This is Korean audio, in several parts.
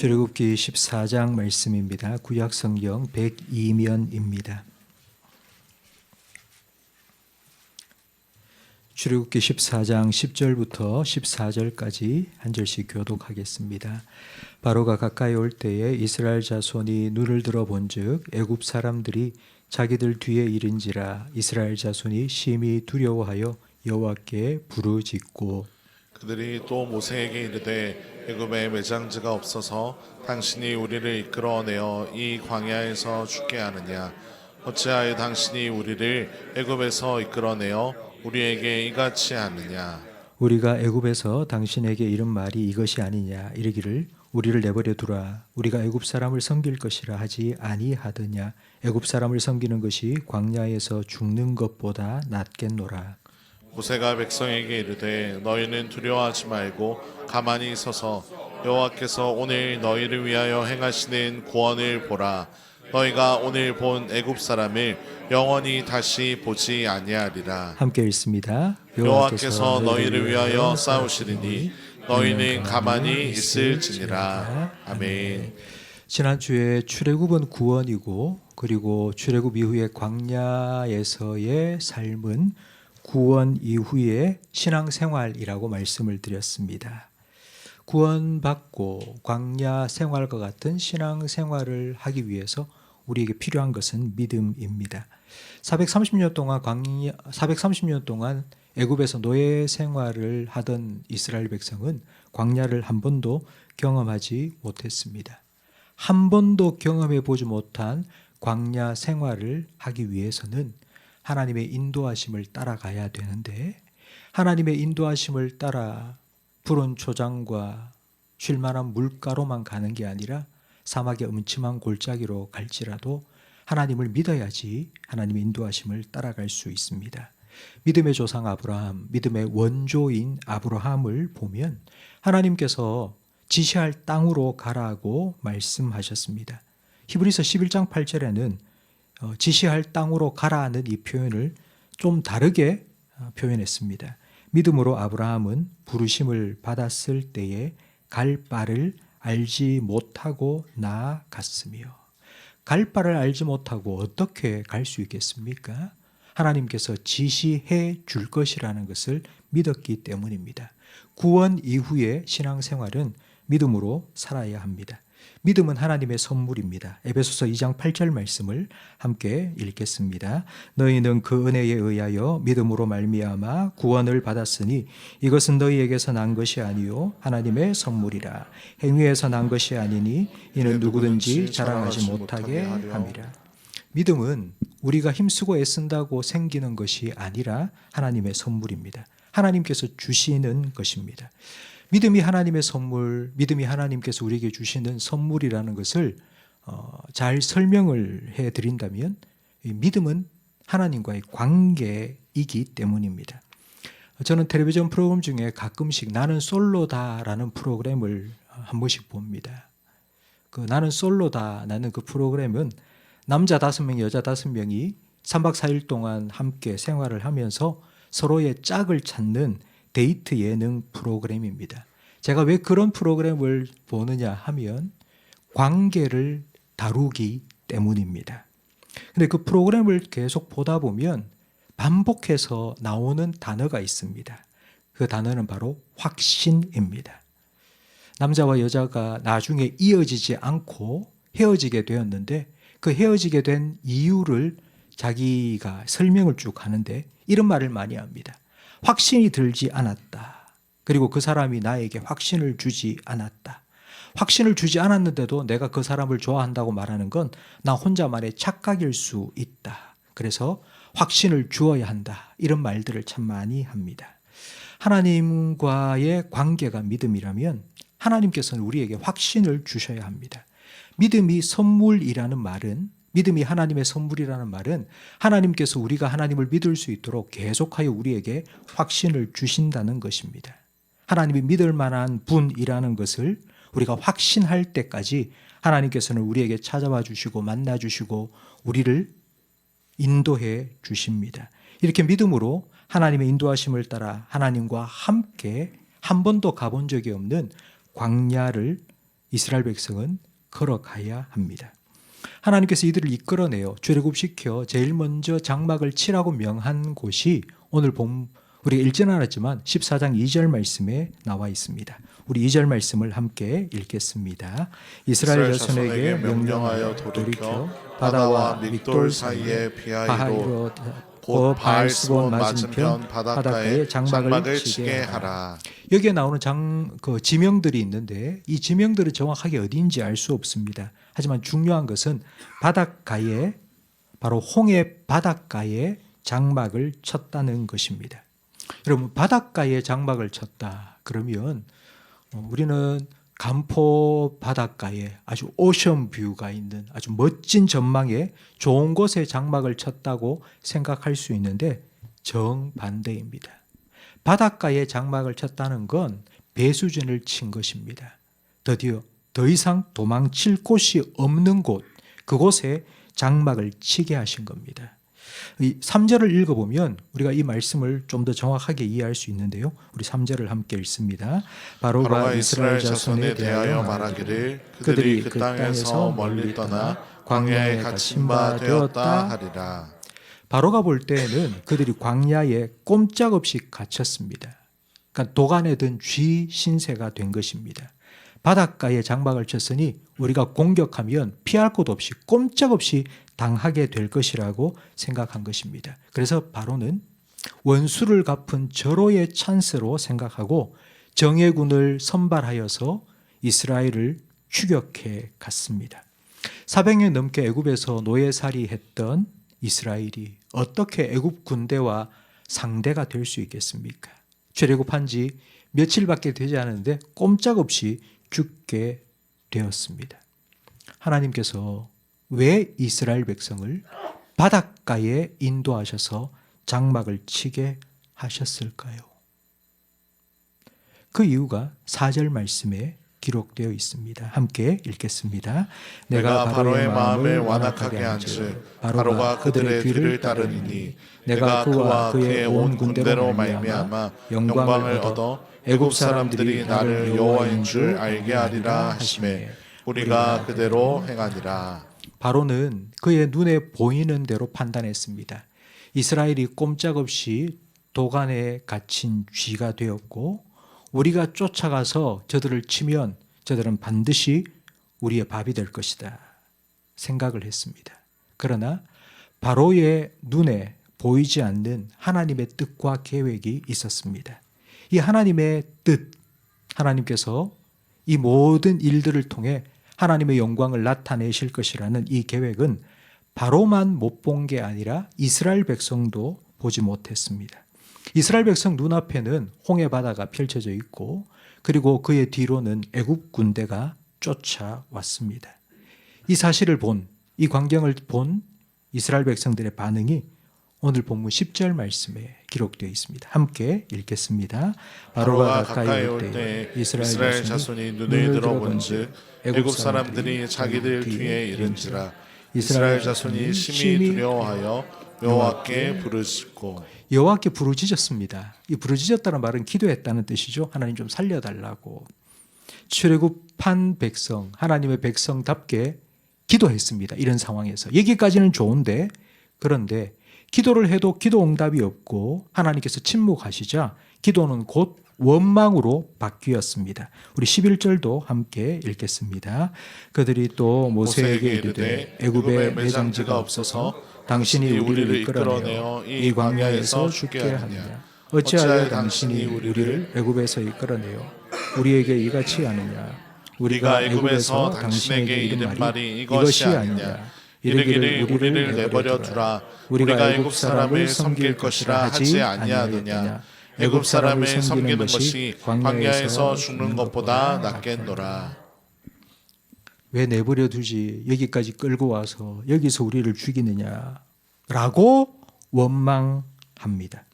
출애굽기 14장 말씀입니다. 구약성경 102면입니다. 출애굽기 14장 10절부터 14절까지 한 절씩 교독하겠습니다. 바로가 가까이 올 때에 이스라엘 자손이 눈을 들어 본즉 애굽 사람들이 자기들 뒤에 이른지라. 이스라엘 자손이 심히 두려워하여 여호와께 부르짖고 그들이 또 모세에게 이르되 애굽에 매장지가 없어서 당신이 우리를 이끌어내어 이 광야에서 죽게 하느냐. 어찌하여 당신이 우리를 애굽에서 이끌어내어 우리에게 이같이 하느냐. 우리가 애굽에서 당신에게 이른 말이 이것이 아니냐. 이르기를 우리를 내버려 두라. 우리가 애굽 사람을 섬길 것이라 하지 아니하더냐. 애굽 사람을 섬기는 것이 광야에서 죽는 것보다 낫겠노라. 모세가 백성에게 이르되 너희는 두려워하지 말고 가만히 서서 여호와께서 오늘 너희를 위하여 행하시는 구원을 보라. 너희가 오늘 본 애굽 사람을 영원히 다시 보지 아니하리라. 함께 읽습니다. 여호와께서 너희를 위하여 싸우시리니 너희는 가만히 있을지니라. 아멘. 지난주에 출애굽은 구원이고, 그리고 출애굽 이후의 광야에서의 삶은 구원 이후의 신앙생활이라고 말씀을 드렸습니다. 구원받고 광야 생활과 같은 신앙생활을 하기 위해서 우리에게 필요한 것은 믿음입니다. 430년 동안 애굽에서 노예 생활을 하던 이스라엘 백성은 광야를 한 번도 경험하지 못했습니다. 한 번도 경험해 보지 못한 광야 생활을 하기 위해서는 하나님의 인도하심을 따라가야 되는데, 하나님의 인도하심을 따라 푸른 초장과 쉴만한 물가로만 가는 게 아니라 사막의 음침한 골짜기로 갈지라도 하나님을 믿어야지 하나님의 인도하심을 따라갈 수 있습니다. 믿음의 조상 아브라함, 믿음의 원조인 아브라함을 보면 하나님께서 지시할 땅으로 가라고 말씀하셨습니다. 히브리서 11장 8절에는 지시할 땅으로 가라는 이 표현을 좀 다르게 표현했습니다. 믿음으로 아브라함은 부르심을 받았을 때에 갈 바를 알지 못하고 나아갔으며, 갈 바를 알지 못하고 어떻게 갈 수 있겠습니까? 하나님께서 지시해 줄 것이라는 것을 믿었기 때문입니다. 구원 이후의 신앙생활은 믿음으로 살아야 합니다. 믿음은 하나님의 선물입니다. 에베소서 2장 8절 말씀을 함께 읽겠습니다. 너희는 그 은혜에 의하여 믿음으로 말미암아 구원을 받았으니 이것은 너희에게서 난 것이 아니요 하나님의 선물이라. 행위에서 난 것이 아니니 이는 누구든지 자랑하지 못하게 함이라. 믿음은 우리가 힘쓰고 애쓴다고 생기는 것이 아니라 하나님의 선물입니다. 하나님께서 주시는 것입니다. 믿음이 하나님의 선물, 믿음이 하나님께서 우리에게 주시는 선물이라는 것을 잘 설명을 해드린다면, 믿음은 하나님과의 관계이기 때문입니다. 저는 텔레비전 프로그램 중에 가끔씩 나는 솔로다라는 프로그램을 한 번씩 봅니다. 그 나는 솔로다라는 그 프로그램은 남자 5명, 여자 5명이 3박 4일 동안 함께 생활을 하면서 서로의 짝을 찾는 데이트 예능 프로그램입니다. 제가 왜 그런 프로그램을 보느냐 하면 관계를 다루기 때문입니다. 근데 그 프로그램을 계속 보다 보면 반복해서 나오는 단어가 있습니다. 그 단어는 바로 확신입니다. 남자와 여자가 나중에 이어지지 않고 헤어지게 되었는데, 그 헤어지게 된 이유를 자기가 설명을 쭉 하는데 이런 말을 많이 합니다. 확신이 들지 않았다. 그리고 그 사람이 나에게 확신을 주지 않았다. 확신을 주지 않았는데도 내가 그 사람을 좋아한다고 말하는 건 나 혼자만의 착각일 수 있다. 그래서 확신을 주어야 한다. 이런 말들을 참 많이 합니다. 하나님과의 관계가 믿음이라면 하나님께서는 우리에게 확신을 주셔야 합니다. 믿음이 선물이라는 말은, 믿음이 하나님의 선물이라는 말은 하나님께서 우리가 하나님을 믿을 수 있도록 계속하여 우리에게 확신을 주신다는 것입니다. 하나님이 믿을 만한 분이라는 것을 우리가 확신할 때까지 하나님께서는 우리에게 찾아와 주시고 만나 주시고 우리를 인도해 주십니다. 이렇게 믿음으로 하나님의 인도하심을 따라 하나님과 함께 한 번도 가본 적이 없는 광야를 이스라엘 백성은 걸어가야 합니다. 하나님께서 이들을 이끌어내어 출애굽시켜 제일 먼저 장막을 치라고 명한 곳이 오늘 우리가 읽지는 않았지만 14장 2절 말씀에 나와 있습니다. 우리 2절 말씀을 함께 읽겠습니다. 이스라엘 자손에게 명령하여 돌이켜 바다와 믹돌 사이에 바하이로 곧 바알스본 맞은편 바닷가에 장막을 치게 하라. 여기에 나오는 지명들이 있는데 이 지명들은 정확하게 어디인지 알 수 없습니다. 하지만 중요한 것은 바닷가에, 바로 홍해 바닷가에 장막을 쳤다는 것입니다. 여러분, 바닷가에 장막을 쳤다 그러면 우리는 간포 바닷가에 아주 오션 뷰가 있는 아주 멋진 전망에 좋은 곳에 장막을 쳤다고 생각할 수 있는데 정반대입니다. 바닷가에 장막을 쳤다는 건 배수진을 친 것입니다. 드디어 더 이상 도망칠 곳이 없는 곳, 그곳에 장막을 치게 하신 겁니다. 이 3절을 읽어보면 우리가 이 말씀을 좀 더 정확하게 이해할 수 있는데요. 우리 3절을 함께 읽습니다. 바로가 이스라엘 자손에 대하여 말하기를 그들이 그 땅에서 멀리 떠나 광야에 갇힌 바 되었다 하리라. 바로가 볼 때에는 그들이 광야에 꼼짝없이 갇혔습니다. 그러니까 도간에 든 쥐 신세가 된 것입니다. 바닷가에 장막을 쳤으니 우리가 공격하면 피할 곳 없이 꼼짝없이 당하게 될 것이라고 생각한 것입니다. 그래서 바로는 원수를 갚은 절호의 찬스로 생각하고 정예군을 선발하여서 이스라엘을 추격해 갔습니다. 400년 넘게 애굽에서 노예살이 했던 이스라엘이 어떻게 애굽 군대와 상대가 될 수 있겠습니까? 출애굽한 지 며칠밖에 되지 않았는데 꼼짝없이 죽게 되었습니다. 하나님께서 왜 이스라엘 백성을 바닷가에 인도하셔서 장막을 치게 하셨을까요? 그 이유가 4절 말씀에 기록되어 있습니다. 함께 읽겠습니다. 내가 바로의 마음을 완악하게 한즉 바로가 그들의 뒤를 따르니니 내가 그와 그의 온 군대로 말미암아 영광을 얻어 애굽 사람들이 나를 여호와인 줄 알게 하리라 하시매 우리가 그대로 행하니라. 바로는 그의 눈에 보이는 대로 판단했습니다. 이스라엘이 꼼짝없이 도간에 갇힌 쥐가 되었고 우리가 쫓아가서 저들을 치면 저들은 반드시 우리의 밥이 될 것이다 생각을 했습니다. 그러나 바로의 눈에 보이지 않는 하나님의 뜻과 계획이 있었습니다. 이 하나님의 뜻, 하나님께서 이 모든 일들을 통해 하나님의 영광을 나타내실 것이라는 이 계획은 바로만 못 본 게 아니라 이스라엘 백성도 보지 못했습니다. 이스라엘 백성 눈앞에는 홍해 바다가 펼쳐져 있고 그리고 그의 뒤로는 애굽 군대가 쫓아왔습니다. 이 사실을 본, 이 광경을 본 이스라엘 백성들의 반응이 오늘 본문 10절 말씀에 기록되어 있습니다. 함께 읽겠습니다. 바로가 가까이 올 때 이스라엘 자손이 눈을 들어본즉 애굽 사람들이 자기들 뒤에 이른지라. 이스라엘 자손이 심히 두려워하여 여호와께 부르짖고. 여호와께 부르짖었습니다. 이 부르짖었다는 말은 기도했다는 뜻이죠. 하나님 좀 살려달라고. 출애굽한 백성, 하나님의 백성답게 기도했습니다. 이런 상황에서. 여기까지는 좋은데 그런데 기도를 해도 기도 응답이 없고 하나님께서 침묵하시자 기도는 곧 원망으로 바뀌었습니다. 우리 11절도 함께 읽겠습니다. 그들이 또 모세에게 이르되 애굽에 매장지가 없어서 당신이 우리를 이끌어내어 이 광야에서 죽게 하느냐. 어찌하여 당신이 우리를 애굽에서 이끌어내어 우리에게 이같이 하느냐. 우리가 애굽에서 당신에게 이른 말이 이것이 아니냐. 이르기를 우리를 내버려 두라. 우리가 애굽 사람을 섬길 것이라 하지 아니하느냐. 애굽 사람을 섬기는 것이 광야에서 죽는 것보다 낫겠노라. 왜 내버려 두지? 여기까지 끌고 와서 여기서 우리를 죽이느냐라고 원망합니다.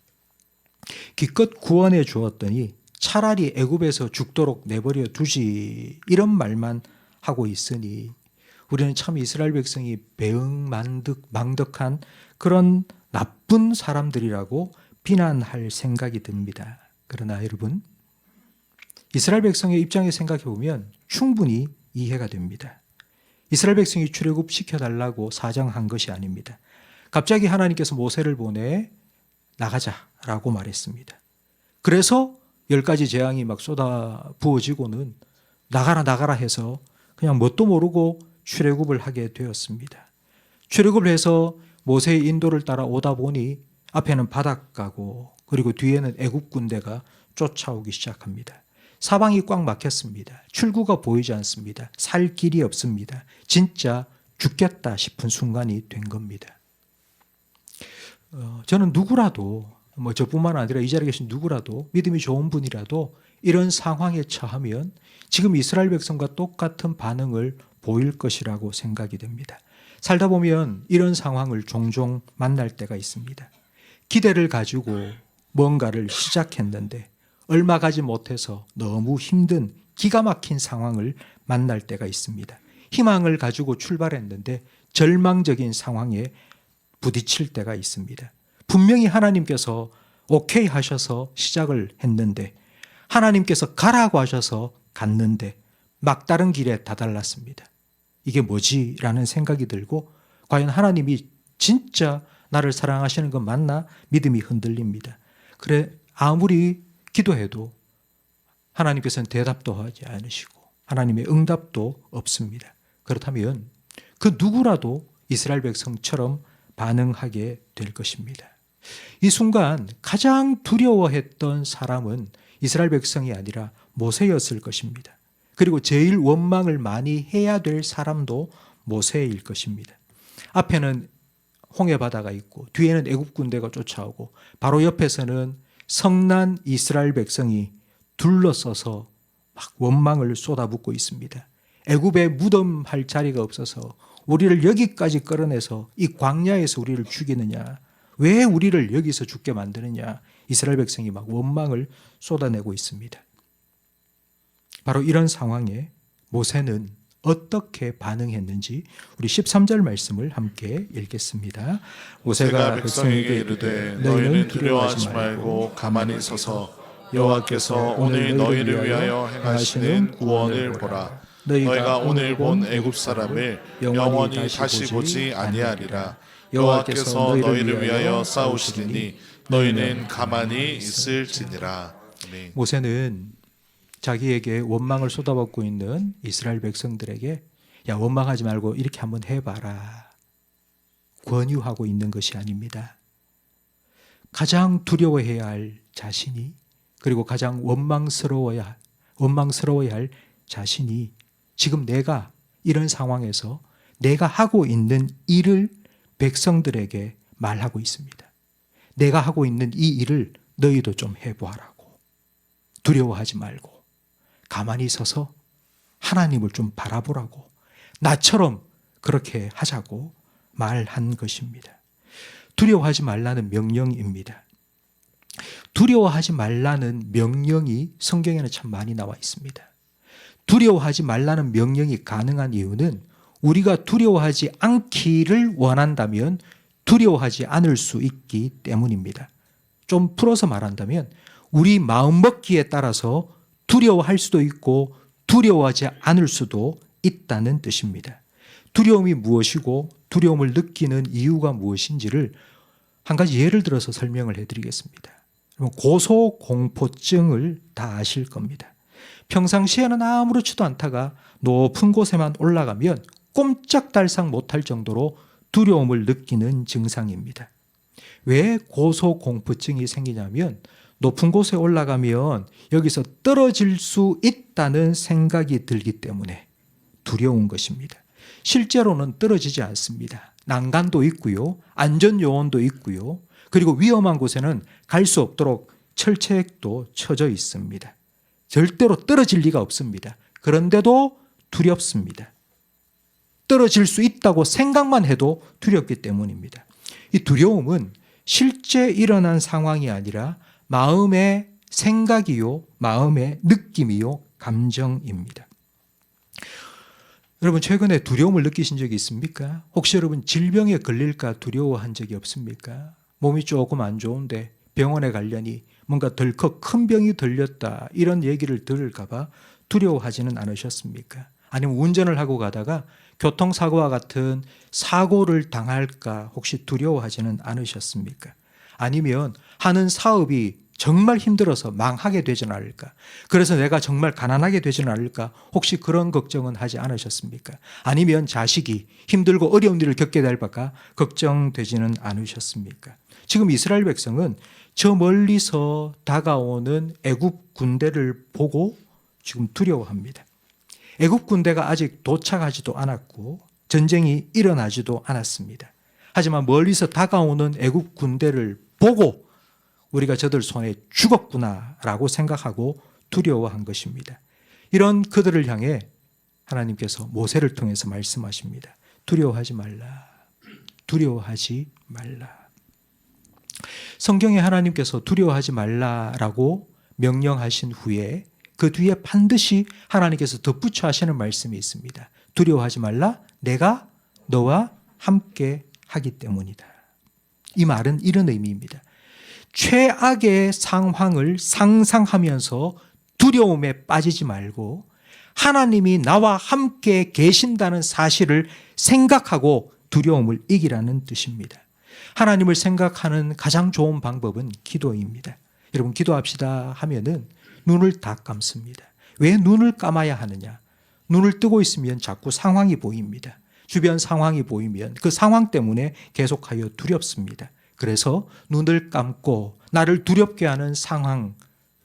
기껏 구원해 주었더니 차라리 애굽에서 죽도록 내버려 두지 이런 말만 하고 있으니 우리는 참 이스라엘 백성이 배은망덕한 그런 나쁜 사람들이라고 비난할 생각이 듭니다. 그러나 여러분, 이스라엘 백성의 입장에 생각해 보면 충분히 이해가 됩니다. 이스라엘 백성이 출애굽 시켜달라고 사정한 것이 아닙니다. 갑자기 하나님께서 모세를 보내 나가자라고 말했습니다. 그래서 10가지 재앙이 막 쏟아 부어지고는 나가라 해서 그냥 뭣도 모르고 출애굽을 하게 되었습니다. 출애굽을 해서 모세의 인도를 따라 오다 보니 앞에는 바닷가고 그리고 뒤에는 애굽 군대가 쫓아오기 시작합니다. 사방이 꽉 막혔습니다. 출구가 보이지 않습니다. 살 길이 없습니다. 진짜 죽겠다 싶은 순간이 된 겁니다. 저는 누구라도 저뿐만 아니라 이 자리에 계신 누구라도 믿음이 좋은 분이라도 이런 상황에 처하면 지금 이스라엘 백성과 똑같은 반응을 보일 것이라고 생각이 됩니다. 살다 보면 이런 상황을 종종 만날 때가 있습니다. 기대를 가지고 뭔가를 시작했는데 얼마 가지 못해서 너무 힘든 기가 막힌 상황을 만날 때가 있습니다. 희망을 가지고 출발했는데 절망적인 상황에 부딪힐 때가 있습니다. 분명히 하나님께서 오케이 하셔서 시작을 했는데 하나님께서 가라고 하셔서 갔는데 막다른 길에 다달랐습니다. 이게 뭐지? 라는 생각이 들고 과연 하나님이 진짜 나를 사랑하시는 건 맞나? 믿음이 흔들립니다. 그래 아무리 기도해도 하나님께서는 대답도 하지 않으시고 하나님의 응답도 없습니다. 그렇다면 그 누구라도 이스라엘 백성처럼 반응하게 될 것입니다. 이 순간 가장 두려워했던 사람은 이스라엘 백성이 아니라 모세였을 것입니다. 그리고 제일 원망을 많이 해야 될 사람도 모세일 것입니다. 앞에는 홍해 바다가 있고 뒤에는 애굽 군대가 쫓아오고 바로 옆에서는 성난 이스라엘 백성이 둘러서서 막 원망을 쏟아붓고 있습니다. 애굽에 무덤할 자리가 없어서 우리를 여기까지 끌어내서 이 광야에서 우리를 죽이느냐, 왜 우리를 여기서 죽게 만드느냐, 이스라엘 백성이 막 원망을 쏟아내고 있습니다. 바로 이런 상황에 모세는 어떻게 반응했는지 우리 13절 말씀을 함께 읽겠습니다. 모세가 백성에게 이르되 너희는 두려워하지 말고 가만히 서서 여호와께서 오늘 너희를 위하여 행하시는 구원을 보라. 너희가 오늘 본 애굽 사람을 영원히 다시 보지 아니하리라. 여호와께서 너희를 위하여 싸우시리니 너희는 가만히 있을지니라. 아멘. 모세는 자기에게 원망을 쏟아붓고 있는 이스라엘 백성들에게 야 원망하지 말고 이렇게 한번 해봐라 권유하고 있는 것이 아닙니다. 가장 두려워해야 할 자신이 그리고 가장 원망스러워야 할 자신이 지금 내가 이런 상황에서 내가 하고 있는 일을 백성들에게 말하고 있습니다. 내가 하고 있는 이 일을 너희도 좀 해보라고. 두려워하지 말고 가만히 서서 하나님을 좀 바라보라고 나처럼 그렇게 하자고 말한 것입니다. 두려워하지 말라는 명령입니다. 두려워하지 말라는 명령이 성경에는 참 많이 나와 있습니다. 두려워하지 말라는 명령이 가능한 이유는 우리가 두려워하지 않기를 원한다면 두려워하지 않을 수 있기 때문입니다. 좀 풀어서 말한다면 우리 마음먹기에 따라서 두려워할 수도 있고 두려워하지 않을 수도 있다는 뜻입니다. 두려움이 무엇이고 두려움을 느끼는 이유가 무엇인지를 한 가지 예를 들어서 설명을 해드리겠습니다. 고소공포증을 다 아실 겁니다. 평상시에는 아무렇지도 않다가 높은 곳에만 올라가면 꼼짝달싹 못할 정도로 두려움을 느끼는 증상입니다. 왜 고소공포증이 생기냐면 높은 곳에 올라가면 여기서 떨어질 수 있다는 생각이 들기 때문에 두려운 것입니다. 실제로는 떨어지지 않습니다. 난간도 있고요. 안전요원도 있고요. 그리고 위험한 곳에는 갈 수 없도록 철책도 쳐져 있습니다. 절대로 떨어질 리가 없습니다. 그런데도 두렵습니다. 떨어질 수 있다고 생각만 해도 두렵기 때문입니다. 이 두려움은 실제 일어난 상황이 아니라 마음의 생각이요, 마음의 느낌이요, 감정입니다. 여러분 최근에 두려움을 느끼신 적이 있습니까? 혹시 여러분 질병에 걸릴까 두려워한 적이 없습니까? 몸이 조금 안 좋은데 병원에 가려니 뭔가 덜컥 큰 병이 들렸다 이런 얘기를 들을까 봐 두려워하지는 않으셨습니까? 아니면 운전을 하고 가다가 교통사고와 같은 사고를 당할까 혹시 두려워하지는 않으셨습니까? 아니면 하는 사업이 정말 힘들어서 망하게 되지는 않을까? 그래서 내가 정말 가난하게 되지는 않을까? 혹시 그런 걱정은 하지 않으셨습니까? 아니면 자식이 힘들고 어려운 일을 겪게 될까 걱정되지는 않으셨습니까? 지금 이스라엘 백성은 저 멀리서 다가오는 애굽 군대를 보고 지금 두려워합니다. 애굽 군대가 아직 도착하지도 않았고 전쟁이 일어나지도 않았습니다. 하지만 멀리서 다가오는 애굽 군대를 보고 우리가 저들 손에 죽었구나라고 생각하고 두려워한 것입니다. 이런 그들을 향해 하나님께서 모세를 통해서 말씀하십니다. 두려워하지 말라. 두려워하지 말라. 성경에 하나님께서 두려워하지 말라라고 명령하신 후에 그 뒤에 반드시 하나님께서 덧붙여 하시는 말씀이 있습니다. 두려워하지 말라. 내가 너와 함께 하기 때문이다. 이 말은 이런 의미입니다. 최악의 상황을 상상하면서 두려움에 빠지지 말고 하나님이 나와 함께 계신다는 사실을 생각하고 두려움을 이기라는 뜻입니다. 하나님을 생각하는 가장 좋은 방법은 기도입니다. 여러분 기도합시다 하면은 눈을 다 감습니다. 왜 눈을 감아야 하느냐? 눈을 뜨고 있으면 자꾸 상황이 보입니다. 주변 상황이 보이면 그 상황 때문에 계속하여 두렵습니다. 그래서 눈을 감고 나를 두렵게 하는 상황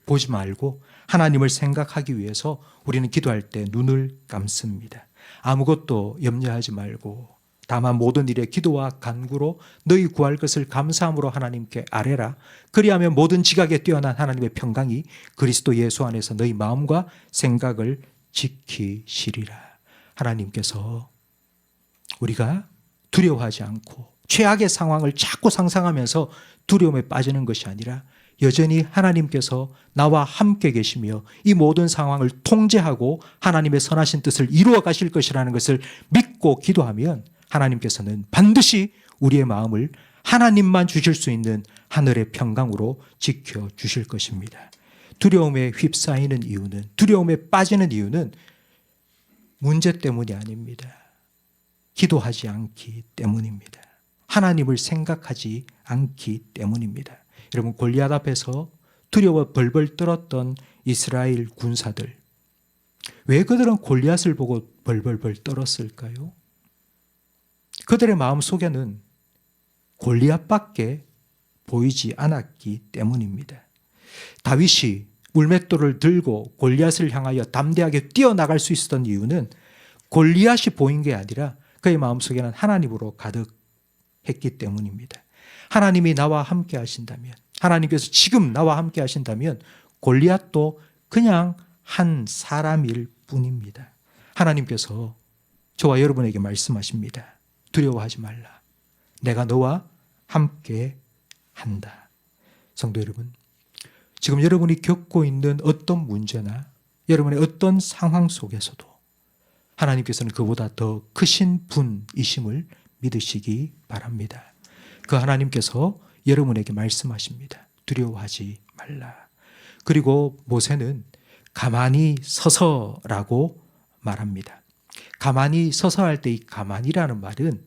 보지 말고 하나님을 생각하기 위해서 우리는 기도할 때 눈을 감습니다. 아무것도 염려하지 말고 다만 모든 일에 기도와 간구로 너희 구할 것을 감사함으로 하나님께 아뢰라. 그리하면 모든 지각에 뛰어난 하나님의 평강이 그리스도 예수 안에서 너희 마음과 생각을 지키시리라. 하나님께서 우리가 두려워하지 않고 최악의 상황을 자꾸 상상하면서 두려움에 빠지는 것이 아니라 여전히 하나님께서 나와 함께 계시며 이 모든 상황을 통제하고 하나님의 선하신 뜻을 이루어 가실 것이라는 것을 믿고 기도하면 하나님께서는 반드시 우리의 마음을 하나님만 주실 수 있는 하늘의 평강으로 지켜주실 것입니다. 두려움에 휩싸이는 이유는, 두려움에 빠지는 이유는 문제 때문이 아닙니다. 기도하지 않기 때문입니다. 하나님을 생각하지 않기 때문입니다. 여러분 골리앗 앞에서 두려워 벌벌 떨었던 이스라엘 군사들, 왜 그들은 골리앗을 보고 벌벌벌 떨었을까요? 그들의 마음속에는 골리앗밖에 보이지 않았기 때문입니다. 다윗이 물맷돌을 들고 골리앗을 향하여 담대하게 뛰어나갈 수 있었던 이유는 골리앗이 보인 게 아니라 그의 마음속에는 하나님으로 가득했기 때문입니다. 하나님이 나와 함께 하신다면, 하나님께서 지금 나와 함께 하신다면 골리앗도 그냥 한 사람일 뿐입니다. 하나님께서 저와 여러분에게 말씀하십니다. 두려워하지 말라. 내가 너와 함께 한다. 성도 여러분, 지금 여러분이 겪고 있는 어떤 문제나 여러분의 어떤 상황 속에서도 하나님께서는 그보다 더 크신 분이심을 믿으시기 바랍니다. 그 하나님께서 여러분에게 말씀하십니다. 두려워하지 말라. 그리고 모세는 가만히 서서라고 말합니다. 가만히 서서 할 때 이 가만히라는 말은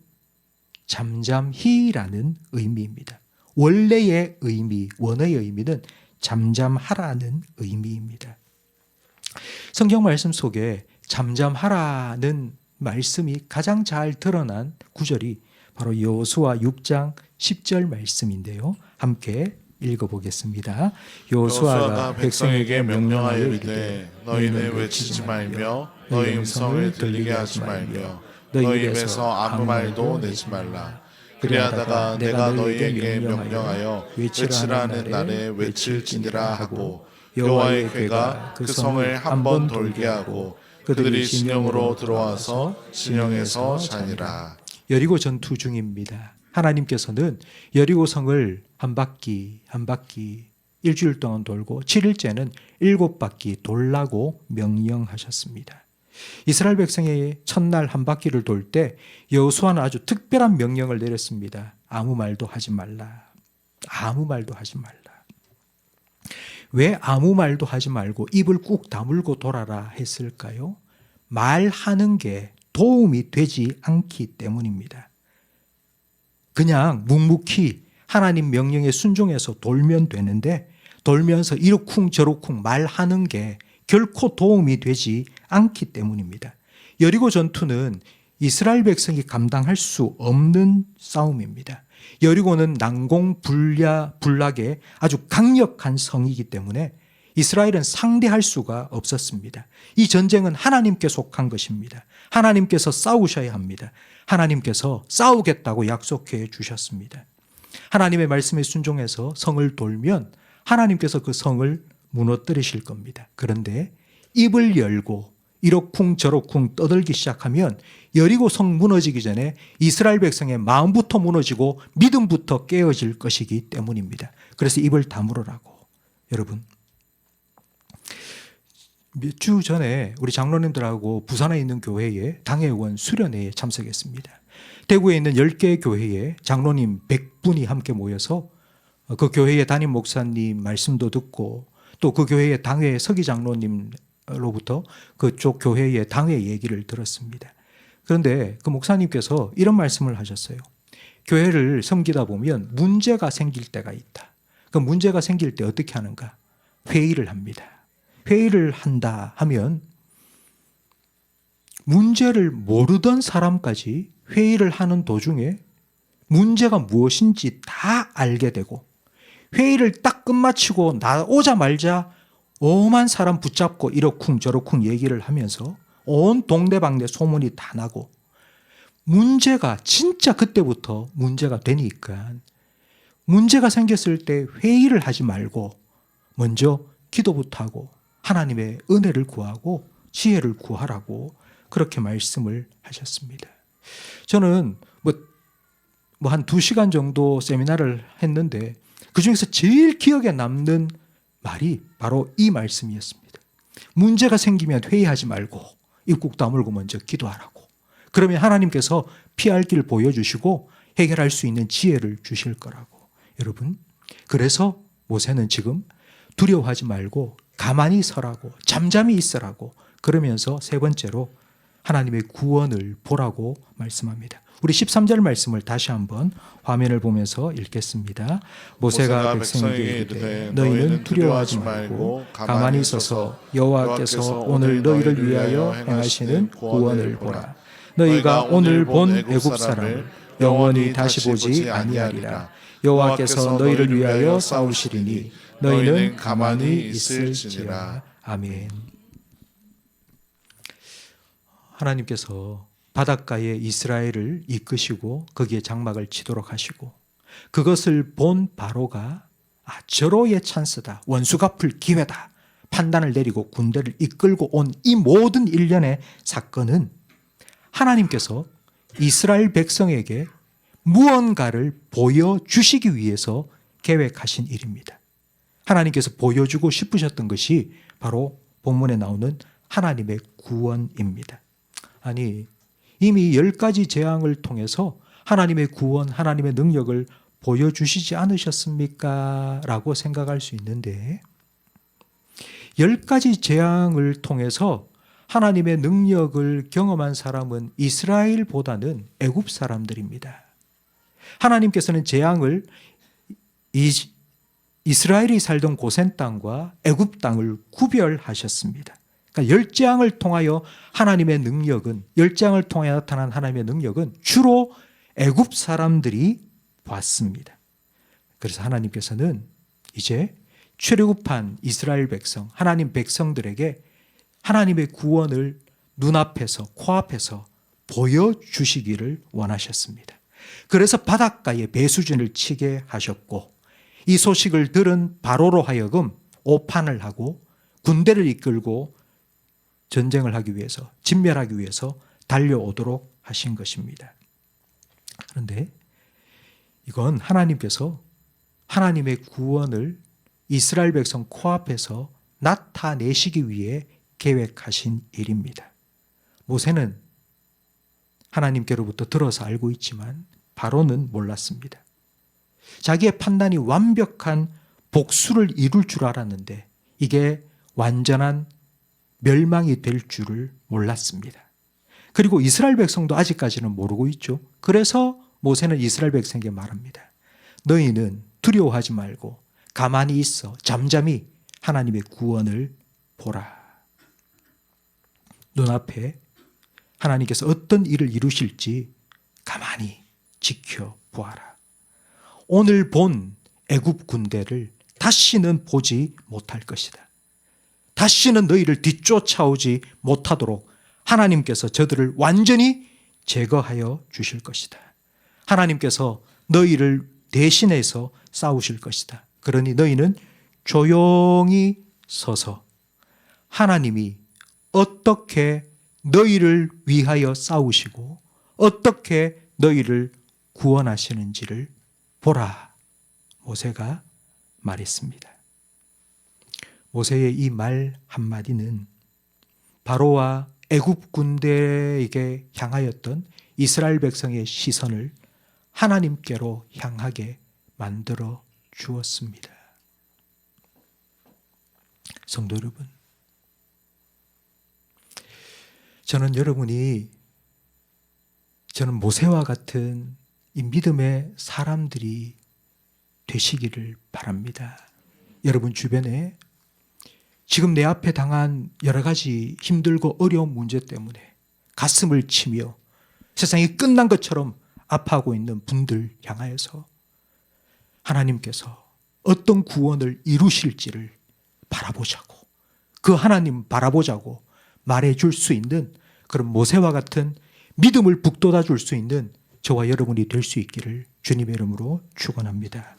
잠잠히라는 의미입니다. 원래의 의미, 원어의 의미는 잠잠하라는 의미입니다. 성경 말씀 속에 잠잠하라는 말씀이 가장 잘 드러난 구절이 바로 여호수아 6장 10절 말씀인데요. 함께 읽어보겠습니다. 여호수아가 백성에게 명령하여 이르되 너희는 외치지 말며 너희 음성을 들리게 하지 말며 너희 입에서 아무 말도 내지 말라. 그리하다가 내가 너희에게 명령하여 외치라는 날에 외칠지니라 하고 여호와의 궤가 그 성을 한 번 돌게 하고 그들이 진영으로 들어와서 진영에서 자니라. 여리고 전투 중입니다. 하나님께서는 여리고 성을 한 바퀴 일주일 동안 돌고 7일째는 7바퀴 돌라고 명령하셨습니다. 이스라엘 백성의 첫날 한 바퀴를 돌 때 여호수아는 아주 특별한 명령을 내렸습니다. 아무 말도 하지 말라. 아무 말도 하지 말라. 왜 아무 말도 하지 말고 입을 꾹 다물고 돌아라 했을까요? 말하는 게 도움이 되지 않기 때문입니다. 그냥 묵묵히 하나님 명령에 순종해서 돌면 되는데 돌면서 이러쿵 저러쿵 말하는 게 결코 도움이 되지 않기 때문입니다. 여리고 전투는 이스라엘 백성이 감당할 수 없는 싸움입니다. 여리고는 난공불락의 아주 강력한 성이기 때문에 이스라엘은 상대할 수가 없었습니다. 이 전쟁은 하나님께 속한 것입니다. 하나님께서 싸우셔야 합니다. 하나님께서 싸우겠다고 약속해 주셨습니다. 하나님의 말씀에 순종해서 성을 돌면 하나님께서 그 성을 무너뜨리실 겁니다. 그런데 입을 열고 이러쿵 저러쿵 떠들기 시작하면 여리고 성 무너지기 전에 이스라엘 백성의 마음부터 무너지고 믿음부터 깨어질 것이기 때문입니다. 그래서 입을 다물으라고. 여러분, 몇 주 전에 우리 장로님들하고 부산에 있는 교회에 당회원 수련회에 참석했습니다. 대구에 있는 10개 교회에 장로님 100분이 함께 모여서 그 교회의 담임 목사님 말씀도 듣고 또 그 교회의 당회 서기 장로님로부터 그쪽 교회의 당회 얘기를 들었습니다. 그런데 그 목사님께서 이런 말씀을 하셨어요. 교회를 섬기다 보면 문제가 생길 때가 있다. 그 문제가 생길 때 어떻게 하는가? 회의를 합니다. 회의를 한다 하면 문제를 모르던 사람까지 회의를 하는 도중에 문제가 무엇인지 다 알게 되고 회의를 딱 끝마치고 나오자마자 오만 사람 붙잡고 이러쿵 저러쿵 얘기를 하면서 온 동네방네 소문이 다 나고 문제가 진짜 그때부터 문제가 되니까 문제가 생겼을 때 회의를 하지 말고 먼저 기도부터 하고 하나님의 은혜를 구하고 지혜를 구하라고 그렇게 말씀을 하셨습니다. 저는 한 2시간 정도 세미나를 했는데 그중에서 제일 기억에 남는 말이 바로 이 말씀이었습니다. 문제가 생기면 회의하지 말고 입국 다물고 먼저 기도하라고. 그러면 하나님께서 피할 길 보여주시고 해결할 수 있는 지혜를 주실 거라고. 여러분, 그래서 모세는 지금 두려워하지 말고 가만히 서라고, 잠잠히 있으라고, 그러면서 세 번째로 하나님의 구원을 보라고 말씀합니다. 우리 13절 말씀을 다시 한번 화면을 보면서 읽겠습니다. 모세가 백성에게 이르되 너희는 두려워하지 말고 가만히 서서 여호와께서 오늘 너희를 위하여 행하시는 구원을 보라. 너희가 오늘 본 애굽 사람을 영원히 다시 보지 아니하리라. 여호와께서 너희를 위하여 싸우시리니 너희는 가만히 있을지라. 아멘. 하나님께서 바닷가에 이스라엘을 이끄시고 거기에 장막을 치도록 하시고 그것을 본 바로가 절호의 찬스다. 원수 갚을 기회다. 판단을 내리고 군대를 이끌고 온 이 모든 일련의 사건은 하나님께서 이스라엘 백성에게 무언가를 보여주시기 위해서 계획하신 일입니다. 하나님께서 보여주고 싶으셨던 것이 바로 본문에 나오는 하나님의 구원입니다. 아니, 이미 10가지 재앙을 통해서 하나님의 구원, 하나님의 능력을 보여주시지 않으셨습니까? 라고 생각할 수 있는데 10가지 재앙을 통해서 하나님의 능력을 경험한 사람은 이스라엘보다는 애굽 사람들입니다. 하나님께서는 재앙을 이스라엘이 살던 고센 땅과 애굽 땅을 구별하셨습니다. 그러니까 10재앙을 통하여 하나님의 능력은 10재앙을 통해 나타난 하나님의 능력은 주로 애굽 사람들이 봤습니다. 그래서 하나님께서는 이제 출애굽한 이스라엘 백성, 하나님 백성들에게 하나님의 구원을 눈앞에서 코앞에서 보여주시기를 원하셨습니다. 그래서 바닷가에 배수진을 치게 하셨고 이 소식을 들은 바로로 하여금 오판을 하고 군대를 이끌고 전쟁을 하기 위해서, 진멸하기 위해서 달려오도록 하신 것입니다. 그런데 이건 하나님께서 하나님의 구원을 이스라엘 백성 코앞에서 나타내시기 위해 계획하신 일입니다. 모세는 하나님께로부터 들어서 알고 있지만 바로는 몰랐습니다. 자기의 판단이 완벽한 복수를 이룰 줄 알았는데 이게 완전한 멸망이 될 줄을 몰랐습니다. 그리고 이스라엘 백성도 아직까지는 모르고 있죠. 그래서 모세는 이스라엘 백성에게 말합니다. 너희는 두려워하지 말고 가만히 있어 잠잠히 하나님의 구원을 보라. 눈앞에 하나님께서 어떤 일을 이루실지 가만히 지켜보아라. 오늘 본 애굽 군대를 다시는 보지 못할 것이다. 다시는 너희를 뒤쫓아오지 못하도록 하나님께서 저들을 완전히 제거하여 주실 것이다. 하나님께서 너희를 대신해서 싸우실 것이다. 그러니 너희는 조용히 서서 하나님이 어떻게 너희를 위하여 싸우시고 어떻게 너희를 구원하시는지를 보라. 모세가 말했습니다. 모세의 이 말 한마디는 바로와 애굽 군대에게 향하였던 이스라엘 백성의 시선을 하나님께로 향하게 만들어 주었습니다. 성도 여러분, 저는 모세와 같은 이 믿음의 사람들이 되시기를 바랍니다. 여러분 주변에 지금 내 앞에 당한 여러 가지 힘들고 어려운 문제 때문에 가슴을 치며 세상이 끝난 것처럼 아파하고 있는 분들 향하여서 하나님께서 어떤 구원을 이루실지를 바라보자고, 그 하나님 바라보자고 말해줄 수 있는 그런 모세와 같은 믿음을 북돋아 줄 수 있는 저와 여러분이 될 수 있기를 주님의 이름으로 축원합니다.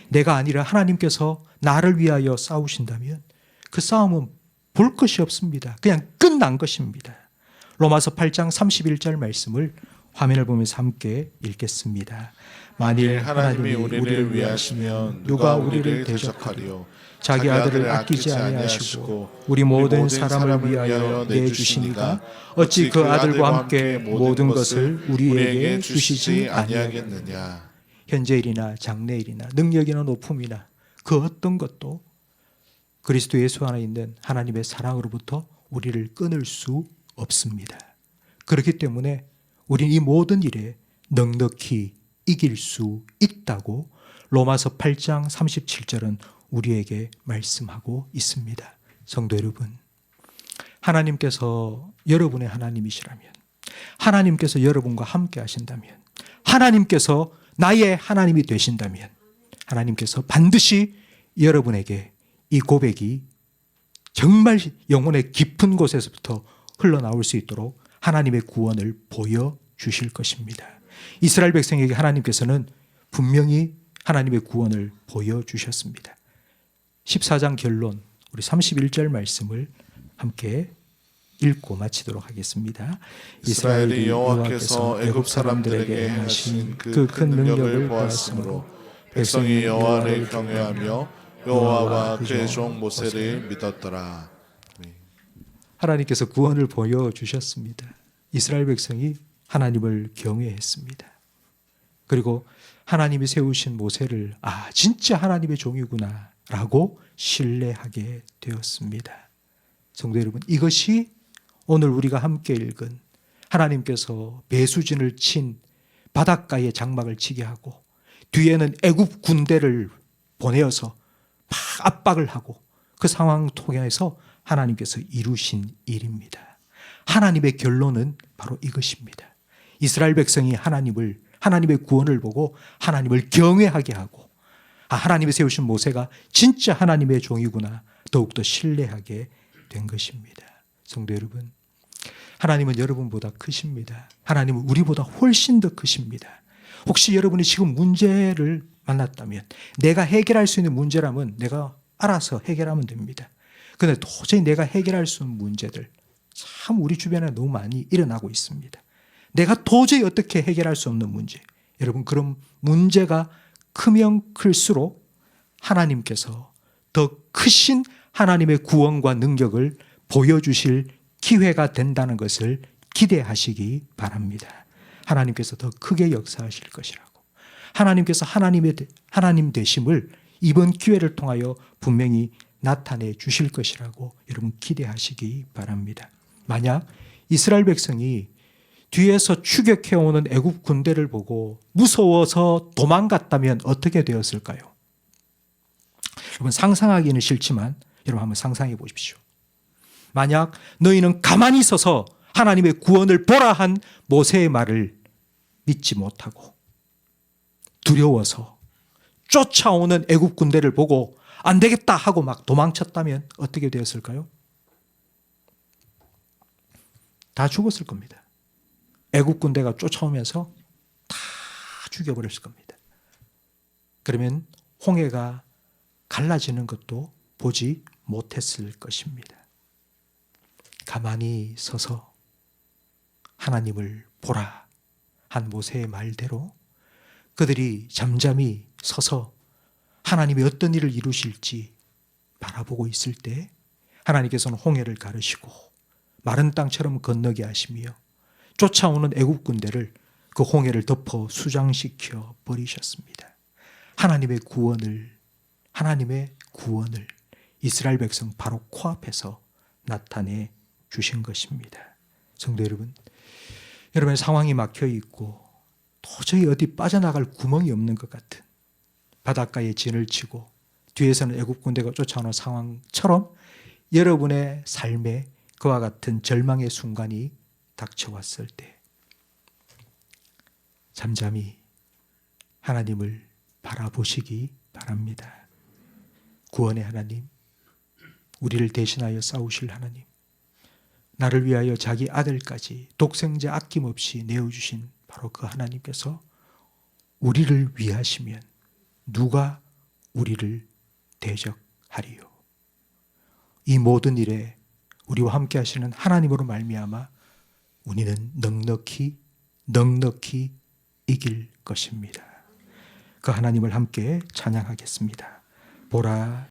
내가 아니라 하나님께서 나를 위하여 싸우신다면 그 싸움은 볼 것이 없습니다. 그냥 끝난 것입니다. 로마서 8장 31절 말씀을 화면을 보면서 함께 읽겠습니다. 만일 하나님이 우리를 위하시면 누가 우리를 대적하리요. 자기 아들을 아끼지 아니하시고 우리 모든 사람을 위하여 내주시니가 어찌 그 아들과 함께 모든 것을 우리에게 주시지 아니하겠느냐. 현재일이나 장래일이나 능력이나 높음이나 그 어떤 것도 그리스도 예수 안에 있는 하나님의 사랑으로부터 우리를 끊을 수 없습니다. 그렇기 때문에 우리는 이 모든 일에 넉넉히 이길 수 있다고 로마서 8장 37절은 우리에게 말씀하고 있습니다. 성도 여러분, 하나님께서 여러분의 하나님이시라면, 하나님께서 여러분과 함께 하신다면, 하나님께서 나의 하나님이 되신다면 하나님께서 반드시 여러분에게 이 고백이 정말 영혼의 깊은 곳에서부터 흘러나올 수 있도록 하나님의 구원을 보여주실 것입니다. 이스라엘 백성에게 하나님께서는 분명히 하나님의 구원을 보여주셨습니다. 14장 결론, 우리 31절 말씀을 함께 읽고 마치도록 하겠습니다. 이스라엘이 여호와께서 애굽 사람들에게 행하신 그 큰 능력을 보았으므로 백성이 여호와를 경외하며 여호와와 그의 종 모세를 믿었더라. 하나님께서 구원을 보여주셨습니다. 이스라엘 백성이 하나님을 경외했습니다. 그리고 하나님이 세우신 모세를 진짜 하나님의 종이구나 라고 신뢰하게 되었습니다. 성도 여러분, 이것이 오늘 우리가 함께 읽은 하나님께서 배수진을 친 바닷가에 장막을 치게 하고 뒤에는 애굽 군대를 보내어서 막 압박을 하고 그 상황을 통해서 하나님께서 이루신 일입니다. 하나님의 결론은 바로 이것입니다. 이스라엘 백성이 하나님의 구원을 보고 하나님을 경외하게 하고 하나님이 세우신 모세가 진짜 하나님의 종이구나 더욱더 신뢰하게 된 것입니다. 성도 여러분, 하나님은 여러분보다 크십니다. 하나님은 우리보다 훨씬 더 크십니다. 혹시 여러분이 지금 문제를 만났다면, 내가 해결할 수 있는 문제라면 내가 알아서 해결하면 됩니다. 그런데 도저히 내가 해결할 수 있는 문제들 참 우리 주변에 너무 많이 일어나고 있습니다. 내가 도저히 어떻게 해결할 수 없는 문제, 여러분 그런 문제가 크면 클수록 하나님께서 더 크신 하나님의 구원과 능력을 보여주실 기회가 된다는 것을 기대하시기 바랍니다. 하나님께서 더 크게 역사하실 것이라고. 하나님께서 하나님 되심을 이번 기회를 통하여 분명히 나타내 주실 것이라고 여러분 기대하시기 바랍니다. 만약 이스라엘 백성이 뒤에서 추격해오는 애굽 군대를 보고 무서워서 도망갔다면 어떻게 되었을까요? 여러분 상상하기는 싫지만 여러분 한번 상상해 보십시오. 만약 너희는 가만히 있어서 하나님의 구원을 보라 한 모세의 말을 믿지 못하고 두려워서 쫓아오는 애굽 군대를 보고 안 되겠다 하고 막 도망쳤다면 어떻게 되었을까요? 다 죽었을 겁니다. 애굽 군대가 쫓아오면서 다 죽여버렸을 겁니다. 그러면 홍해가 갈라지는 것도 보지 못했을 것입니다. 가만히 서서 하나님을 보라 한 모세의 말대로 그들이 잠잠히 서서 하나님이 어떤 일을 이루실지 바라보고 있을 때 하나님께서는 홍해를 가르시고 마른 땅처럼 건너게 하시며 쫓아오는 애굽 군대를 그 홍해를 덮어 수장시켜 버리셨습니다. 하나님의 구원을 이스라엘 백성 바로 코앞에서 나타내 주신 것입니다. 성도 여러분, 여러분의 상황이 막혀 있고 도저히 어디 빠져나갈 구멍이 없는 것 같은 바닷가에 진을 치고 뒤에서는 애굽 군대가 쫓아오는 상황처럼 여러분의 삶에 그와 같은 절망의 순간이 닥쳐왔을 때 잠잠히 하나님을 바라보시기 바랍니다. 구원의 하나님, 우리를 대신하여 싸우실 하나님, 나를 위하여 자기 아들까지 독생자 아낌없이 내어주신 바로 그 하나님께서 우리를 위하시면 누가 우리를 대적하리요. 이 모든 일에 우리와 함께 하시는 하나님으로 말미암아 우리는 넉넉히 이길 것입니다. 그 하나님을 함께 찬양하겠습니다. 보라